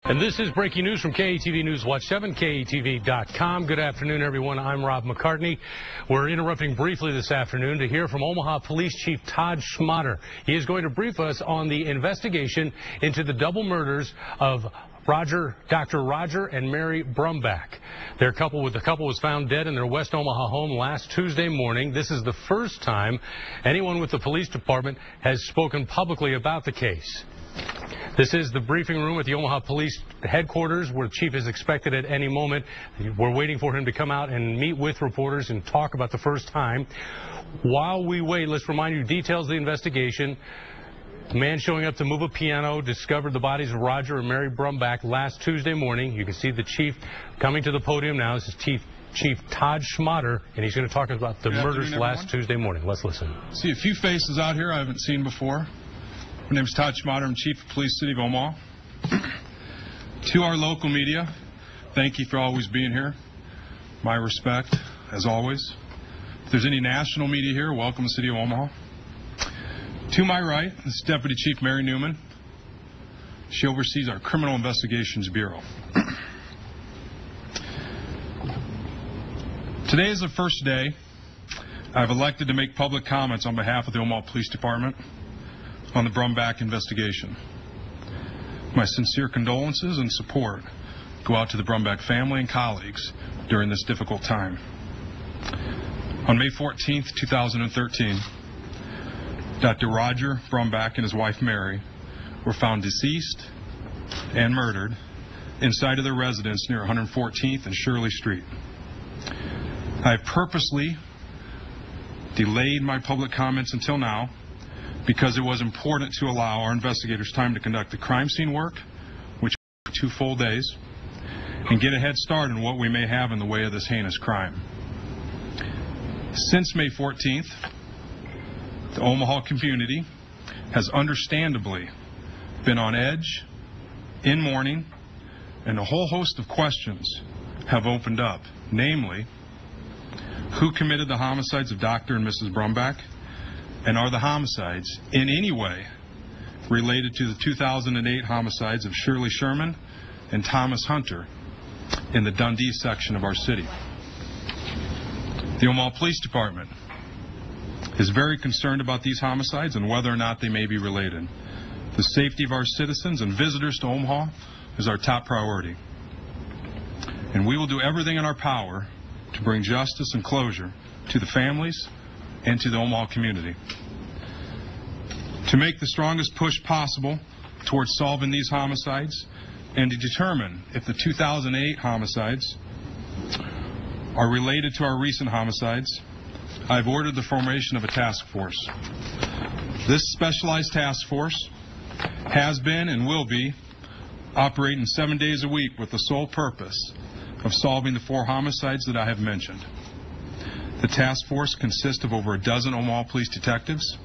And this is breaking news from KETV News Watch 7, KETV.com. Good afternoon, everyone. I'm Rob McCartney. We're interrupting briefly this afternoon to hear from Omaha Police Chief Todd Schmatter. He is going to brief us on the investigation into the double murders of Dr. Roger and Mary Brumback. The couple was found dead in their West Omaha home last Tuesday morning. This is the first time anyone with the police department has spoken publicly about the case. This is the briefing room at the Omaha Police headquarters, where the chief is expected at any moment. We're waiting for him to come out and meet with reporters and talk about the first time. While we wait, let's remind you details of the investigation. A man showing up to move a piano discovered the bodies of Roger and Mary Brumback last Tuesday morning. You can see the chief coming to the podium now. This is Chief Todd Schmatter, and he's going to talk about the murders last Tuesday morning. Let's listen. See a few faces out here I haven't seen before. My name is Todd Schmatter. I'm Chief of Police, City of Omaha. To our local media, thank you for always being here. My respect, as always. If there's any national media here, welcome to the City of Omaha. To my right is Deputy Chief Mary Newman. She oversees our Criminal Investigations Bureau. Today is the first day I've elected to make public comments on behalf of the Omaha Police Department on the Brumback investigation. My sincere condolences and support go out to the Brumback family and colleagues during this difficult time. On May 14th, 2013, Dr. Roger Brumback and his wife Mary were found deceased and murdered inside of their residence near 114th and Shirley Street. I have purposely delayed my public comments until now because it was important to allow our investigators time to conduct the crime scene work, which took 2 full days, and get a head start on what we may have in the way of this heinous crime. Since May 14th, the Omaha community has understandably been on edge, in mourning, and a whole host of questions have opened up, namely, who committed the homicides of Dr. and Mrs. Brumback? And are the homicides in any way related to the 2008 homicides of Shirley Sherman and Thomas Hunter in the Dundee section of our city? The Omaha Police Department is very concerned about these homicides and whether or not they may be related. The safety of our citizens and visitors to Omaha is our top priority. And we will do everything in our power to bring justice and closure to the families and to the Omaha community. To make the strongest push possible towards solving these homicides and to determine if the 2008 homicides are related to our recent homicides, I've ordered the formation of a task force. This specialized task force has been and will be operating 7 days a week with the sole purpose of solving the 4 homicides that I have mentioned. The task force consists of over a dozen Omaha police detectives,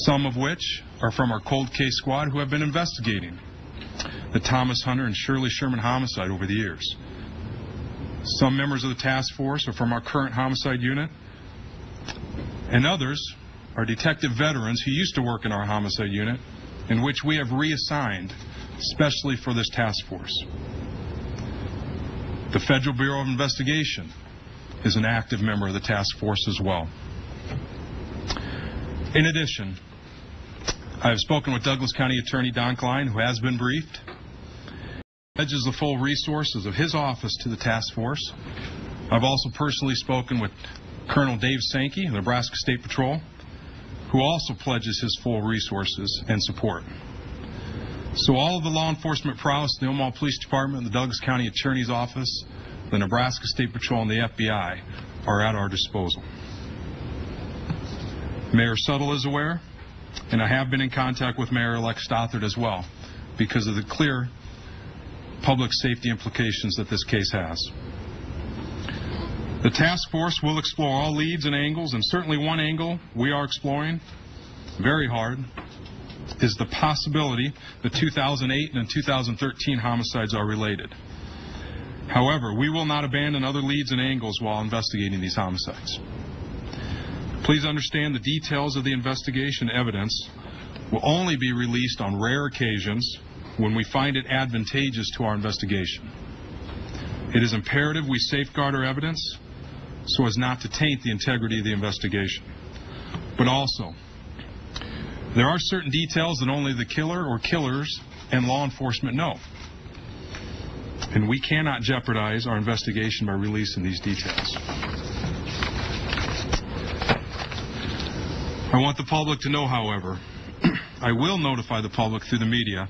some of which are from our cold case squad who have been investigating the Thomas Hunter and Shirley Sherman homicide over the years. Some members of the task force are from our current homicide unit, and others are detective veterans who used to work in our homicide unit, in which we have reassigned especially for this task force. The Federal Bureau of Investigation is an active member of the task force as well. In addition, I have spoken with Douglas County Attorney Don Klein, who has been briefed. He pledges the full resources of his office to the task force. I've also personally spoken with Colonel Dave Sankey of the Nebraska State Patrol, who also pledges his full resources and support. So all of the law enforcement prowess of the Omaha Police Department, the Douglas County Attorney's Office, the Nebraska State Patrol, and the FBI are at our disposal. Mayor Suttle is aware, and I have been in contact with Mayor-elect Stothard as well because of the clear public safety implications that this case has. The task force will explore all leads and angles, and certainly one angle we are exploring very hard is the possibility the 2008 and 2013 homicides are related. However, we will not abandon other leads and angles while investigating these homicides. Please understand the details of the investigation evidence will only be released on rare occasions when we find it advantageous to our investigation. It is imperative we safeguard our evidence so as not to taint the integrity of the investigation. But also, there are certain details that only the killer or killers and law enforcement know. And we cannot jeopardize our investigation by releasing these details. I want the public to know, however, I will notify the public through the media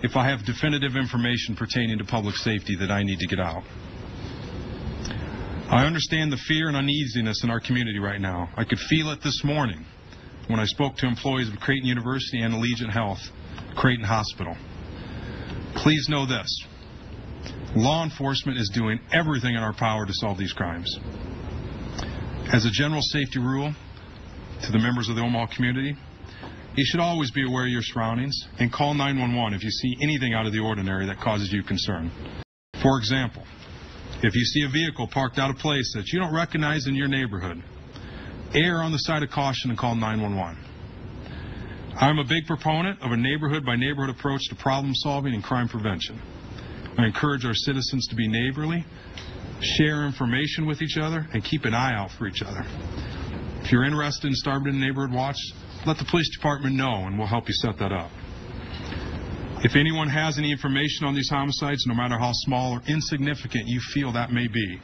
if I have definitive information pertaining to public safety that I need to get out. I understand the fear and uneasiness in our community right now. I could feel it this morning when I spoke to employees of Creighton University and Allegiant Health, Creighton Hospital. Please know this. Law enforcement is doing everything in our power to solve these crimes. As a general safety rule to the members of the Omaha community, you should always be aware of your surroundings and call 911 if you see anything out of the ordinary that causes you concern. For example, if you see a vehicle parked out of place that you don't recognize in your neighborhood, err on the side of caution and call 911. I'm a big proponent of a neighborhood-by-neighborhood approach to problem solving and crime prevention. I encourage our citizens to be neighborly, share information with each other, and keep an eye out for each other. If you're interested in starting a neighborhood watch, let the police department know and we'll help you set that up. If anyone has any information on these homicides, no matter how small or insignificant you feel that may be,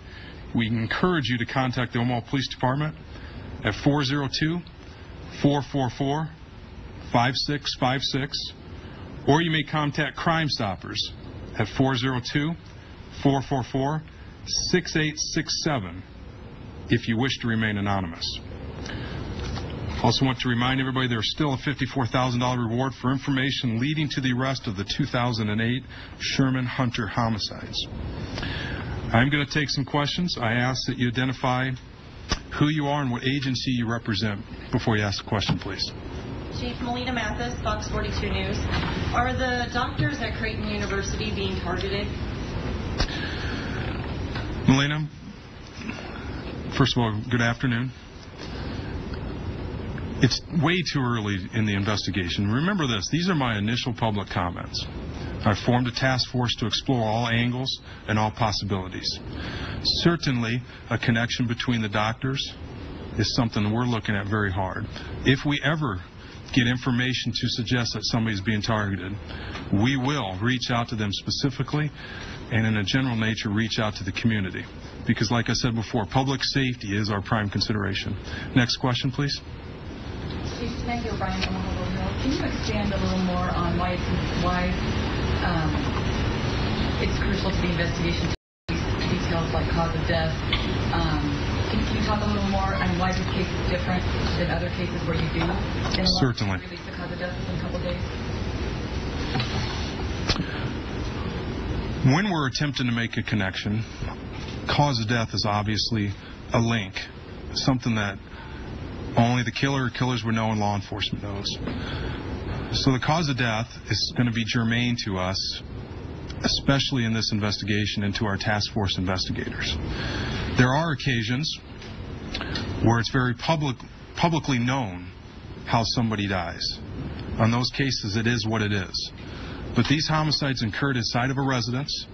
we encourage you to contact the Omaha Police Department at 402-444-5656, or you may contact Crime Stoppers at 402-444-6867 if you wish to remain anonymous. Also want to remind everybody there's still a $54,000 reward for information leading to the arrest of the 2008 Sherman Hunter homicides. I'm going to take some questions. I ask that you identify who you are and what agency you represent before you ask the question, please. Chief Melina Mathis, Fox 42 News. Are the doctors at Creighton University being targeted? Melina, first of all, good afternoon. It's way too early in the investigation. Remember this, these are my initial public comments. I formed a task force to explore all angles and all possibilities. Certainly, a connection between the doctors is something we're looking at very hard. If we ever get information to suggest that somebody's being targeted, we will reach out to them specifically and in a general nature reach out to the community. Because like I said before, public safety is our prime consideration. Next question, please. Chief, thank you, Brian. Can you expand a little more on why it's crucial to the investigation details like cause of death? Can you talk a little more on why this case is different than other cases where you do? Certainly. Release the cause of death within a couple of days? When we're attempting to make a connection, cause of death is obviously a link, something that only the killer or killers would know and law enforcement knows. So the cause of death is going to be germane to us, especially in this investigation and to our task force investigators. There are occasions where it's very publicly known how somebody dies. On those cases, it is what it is. But these homicides occurred inside of a residence,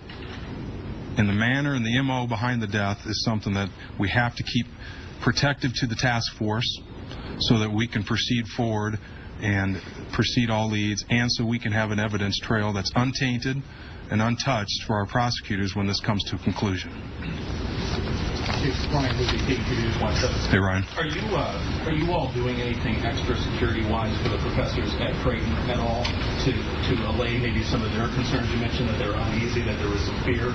and the manner and the MO behind the death is something that we have to keep protective to the task force so that we can proceed forward and proceed all leads, and so we can have an evidence trail that's untainted and untouched for our prosecutors when this comes to a conclusion. Ryan, Hey, Ryan. Are you all doing anything extra security-wise for the professors at Creighton at all to allay maybe some of their concerns? You mentioned that they're uneasy, that there was some fear.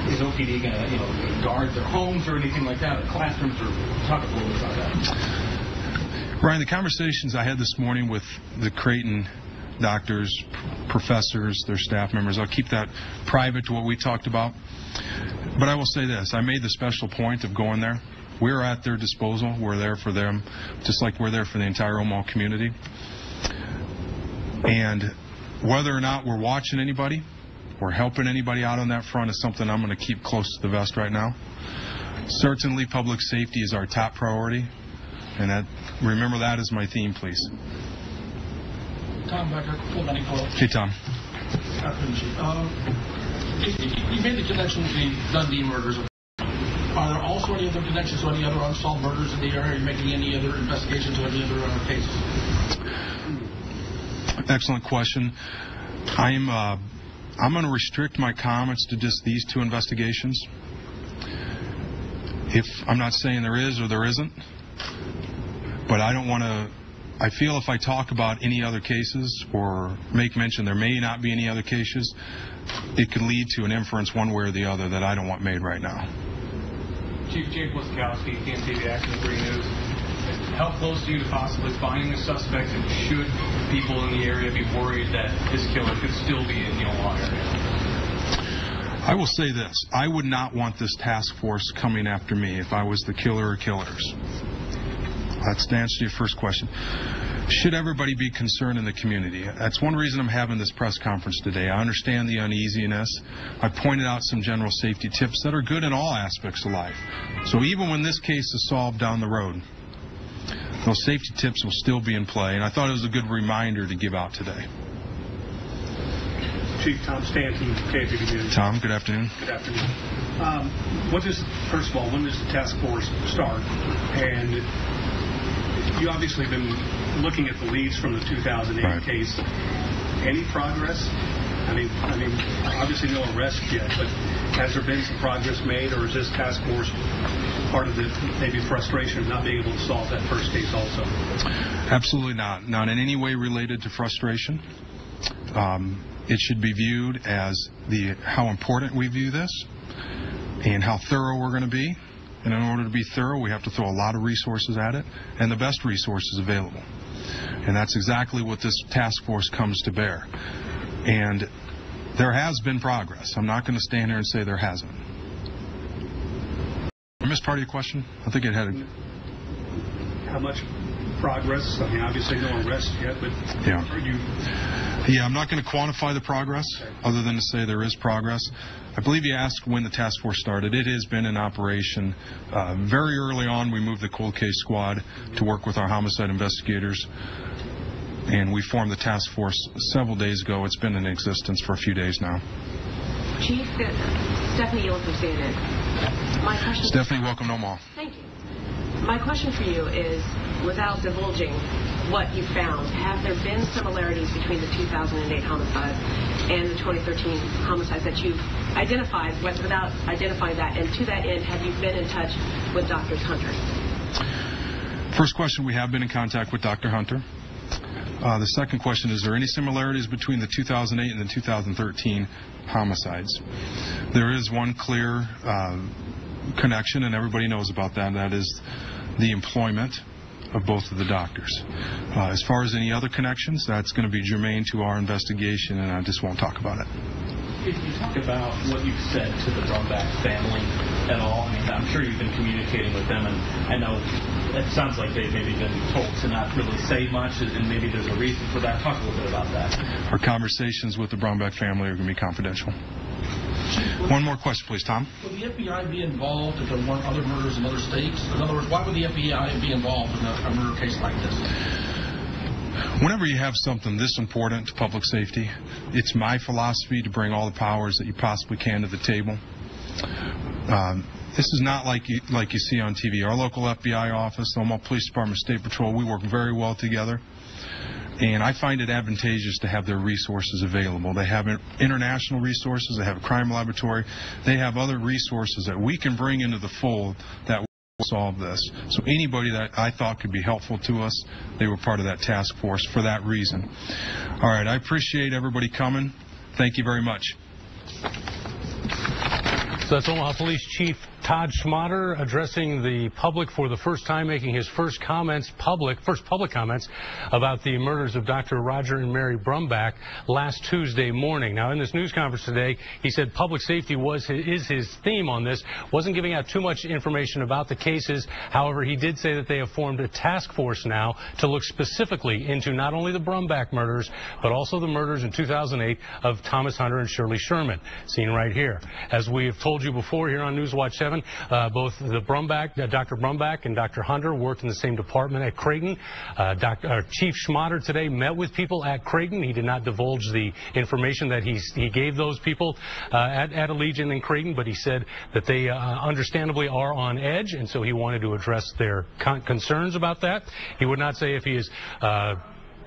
Is OPD going to, guard their homes or anything like that, or classrooms, or talk a little bit about that? Ryan, the conversations I had this morning with the Creighton doctors, professors, their staff members, I'll keep that private to what we talked about. But I will say this, I made the special point of going there. We're at their disposal. We're there for them, just like we're there for the entire Omaha community. And whether or not we're watching anybody or helping anybody out on that front is something I'm going to keep close to the vest right now. Certainly, public safety is our top priority. And remember that as my theme, please. Tom Becker, Full Many Quotes. Hey, Tom. Afternoon, Chief. You made the connection to the Dundee murders. Are there also any other connections to any other unsolved murders in the area? Are you making any other investigations to any other cases? Excellent question. I'm going to restrict my comments to just these two investigations. I'm not saying there is or there isn't, but I don't want to. I feel if I talk about any other cases or make mention there may not be any other cases, it could lead to an inference one way or the other that I don't want made right now. Chief Jake Wiskowski, KMTV Action 3 News. How close are you to possibly finding a suspect, and should people in the area be worried that this killer could still be in the Omaha area? I will say this. I would not want this task force coming after me if I was the killer or killers. That's the answer to your first question. Should everybody be concerned in the community? That's one reason I'm having this press conference today. I understand the uneasiness. I pointed out some general safety tips that are good in all aspects of life. So even when this case is solved down the road, those safety tips will still be in play, and I thought it was a good reminder to give out today. Chief Tom Stanton, KTV News. Tom, good afternoon. Good afternoon. First of all, when does the task force start? And you obviously have been looking at the leads from the 2008 case. Any progress? I mean, obviously no arrest yet, but has there been some progress made, or is this task force part of the maybe frustration of not being able to solve that first case also? Absolutely not. Not in any way related to frustration. It should be viewed as how important we view this and how thorough we're going to be. And in order to be thorough, we have to throw a lot of resources at it, and the best resources available. And that's exactly what this task force comes to bear. And there has been progress. I'm not going to stand here and say there hasn't. I missed part of your question? I think it had How much progress? I mean, obviously no arrest yet, but are you... Yeah, I'm not going to quantify the progress other than to say there is progress. I believe you asked when the task force started. It has been in operation. Very early on, we moved the cold case squad to work with our homicide investigators, and we formed the task force several days ago. It's been in existence for a few days now. Chief, Stephanie Yellow from CNN. My question. Stephanie, welcome to Omaha. Thank you. My question for you is, without divulging what you found, have there been similarities between the 2008 homicide and the 2013 homicides that you've identified, without identifying that? And to that end, have you been in touch with Dr. Hunter? First question, we have been in contact with Dr. Hunter. The second question, is there any similarities between the 2008 and the 2013 homicides? There is one clear connection, and everybody knows about that. That is the employment of both of the doctors. As far as any other connections, that's going to be germane to our investigation, and I just won't talk about it. Can you talk about what you've said to the Brumback family at all? I mean, I'm sure you've been communicating with them, and I know it sounds like they've maybe been told to not really say much, and maybe there's a reason for that. Talk a little bit about that. Our conversations with the Brumback family are going to be confidential. One more question, please, Tom. Would the FBI be involved if there weren't other murders in other states? In other words, why would the FBI be involved in a murder case like this? Whenever you have something this important to public safety, it's my philosophy to bring all the powers that you possibly can to the table. This is not like you see on TV. Our local FBI office, the Omaha Police Department, State Patrol, we work very well together. And I find it advantageous to have their resources available. They have international resources. They have a crime laboratory. They have other resources that we can bring into the fold that will solve this. So anybody that I thought could be helpful to us, they were part of that task force for that reason. All right, I appreciate everybody coming. Thank you very much. So that's Omaha Police Chief Todd Schmatter addressing the public for the first time, making his first public comments about the murders of Dr. Roger and Mary Brumback last Tuesday morning. Now, in this news conference today, he said public safety is his theme on this. Wasn't giving out too much information about the cases. However, he did say that they have formed a task force now to look specifically into not only the Brumback murders, but also the murders in 2008 of Thomas Hunter and Shirley Sherman, seen right here. As we have told you before here on Newswatch 7, 7. Both the Dr. Brumback and Dr. Hunter worked in the same department at Creighton. Chief Schmatter today met with people at Creighton. He did not divulge the information that he gave those people at Allegiant and Creighton, but he said that they understandably are on edge, and so he wanted to address their concerns about that. He would not say if he is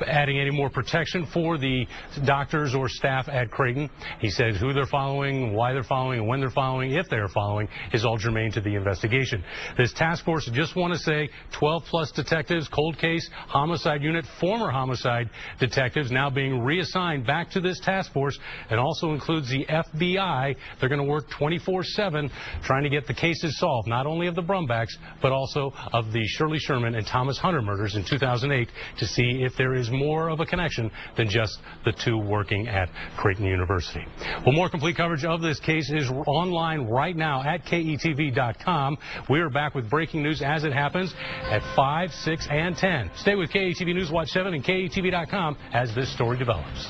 adding any more protection for the doctors or staff at Creighton. He said who they're following, why they're following, and when they're following, if they're following, is all germane to the investigation. This task force, just want to say, 12-plus detectives, cold case, homicide unit, former homicide detectives now being reassigned back to this task force, and also includes the FBI. They're going to work 24/7 trying to get the cases solved, not only of the Brumbacks, but also of the Shirley Sherman and Thomas Hunter murders in 2008, to see if there is more of a connection than just the two working at Creighton University. Well, more complete coverage of this case is online right now at KETV.com. We are back with breaking news as it happens at 5, 6, and 10. Stay with KETV News Watch 7 and KETV.com as this story develops.